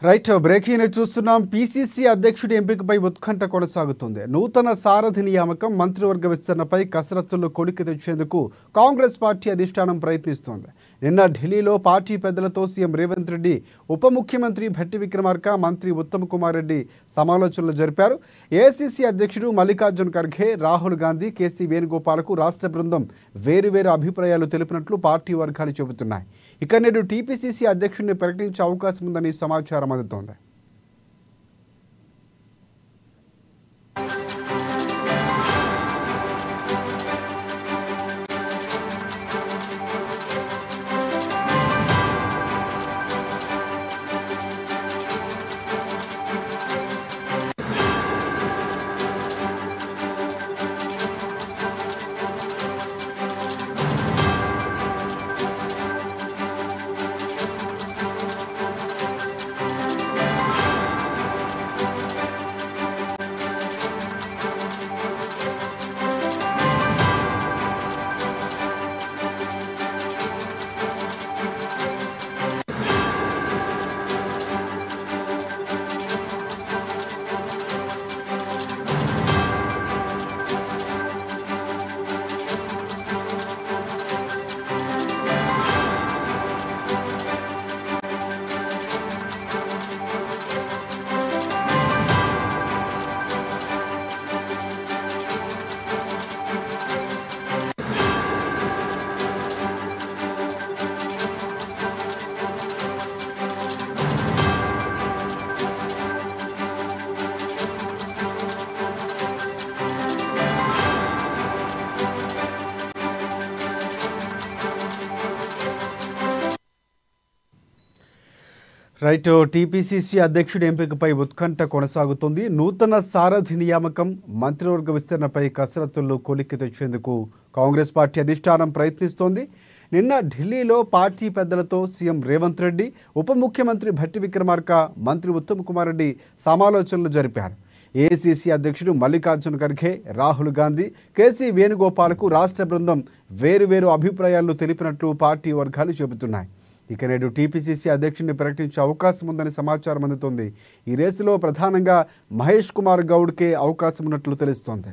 Right breaking చూస్తున్నాం. PCC అధ్యక్షుడి ఎంపికపై ఉత్కంఠ కొనసాగుతుంది. నూతన సారథి నియామకం, మంత్రివర్గ విస్తరణపై కసరత్తుల్లో కొలిక్కి తెచ్చేందుకు కాంగ్రెస్ పార్టీ అధిష్టానం ప్రయత్నిస్తోంది. నిన్న ఢిల్లీలో పార్టీ పెద్దలతో సీఎం రేవంత్ రెడ్డి, ఉప ముఖ్యమంత్రి భట్టి విక్రమార్క, మంత్రి ఉత్తమ్ కుమార్ రెడ్డి సమాలోచనలు జరిపారు. ఏఐసీసీ అధ్యక్షుడు మల్లికార్జున్ ఖర్గే, రాహుల్ గాంధీ, కేసీ వేణుగోపాలకు రాష్ట్ర బృందం వేరువేరు అభిప్రాయాలు తెలిపినట్లు పార్టీ వర్గాలు చెబుతున్నాయి. ఇక నేడు టీపీసీసీ అధ్యక్షుడిని ప్రకటించే అవకాశం ఉందని సమాచారం అందుతోంది. రైట్ టీపీసీసీ అధ్యక్షుడి ఎంపికపై ఉత్కంఠ కొనసాగుతుంది. నూతన సారథి నియామకం, మంత్రివర్గ విస్తరణపై కసరత్తుల్లో కొలిక్కి తెచ్చేందుకు కాంగ్రెస్ పార్టీ అధిష్టానం ప్రయత్నిస్తోంది. నిన్న ఢిల్లీలో పార్టీ పెద్దలతో సీఎం రేవంత్ రెడ్డి, ఉప ముఖ్యమంత్రి భట్టి విక్రమార్క, మంత్రి ఉత్తమ్ కుమార్ రెడ్డి సమాలోచనలు జరిపారు. ఏఐసీసీ అధ్యక్షుడు మల్లికార్జున్ ఖర్గే, రాహుల్ గాంధీ, కేసీ వేణుగోపాలకు రాష్ట్ర బృందం వేరువేరు అభిప్రాయాలు తెలిపినట్లు పార్టీ వర్గాలు చెబుతున్నాయి. ఇక నేడు టీపీసీసీ అధ్యక్షుడిని ప్రకటించే అవకాశం ఉందని సమాచారం అందుతోంది. ఈ రేసులో ప్రధానంగా మహేష్ కుమార్ గౌడ్కే అవకాశం ఉన్నట్లు తెలుస్తోంది.